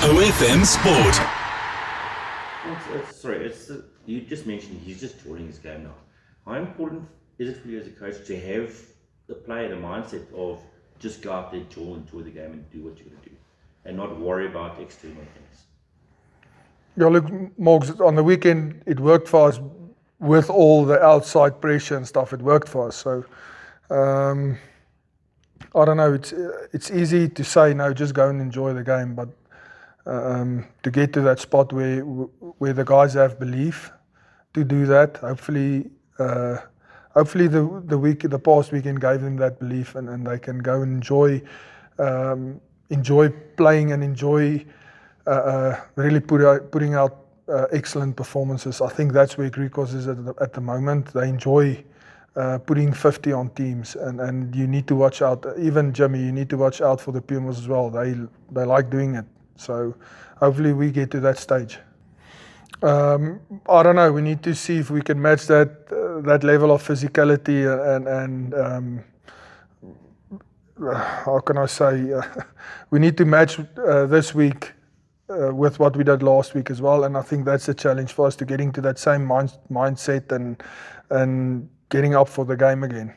OFM Sport. You just mentioned he's just joining his game now. How important is it for you as a coach to have the player the mindset of just go out there, enjoy the game and do what you're going to do and not worry about external things? Yeah, look, Morgs, on the weekend it worked for us with all the outside pressure and stuff. It worked for us. So I don't know. It's easy to say no, just go and enjoy the game, but to get to that spot where the guys have belief to do that, hopefully the past weekend gave them that belief, and they can go and enjoy playing and enjoy really putting out excellent performances. I think that's where Griquas is at the moment. They enjoy putting 50 on teams, and you need to watch out. Even Jimmy, you need to watch out for the Pumas as well. They like doing it. So hopefully we get to that stage. I don't know. We need to see if we can match that level of physicality and how can I say? We need to match this week with what we did last week as well. And I think that's a challenge for us, to getting to that same mindset and getting up for the game again.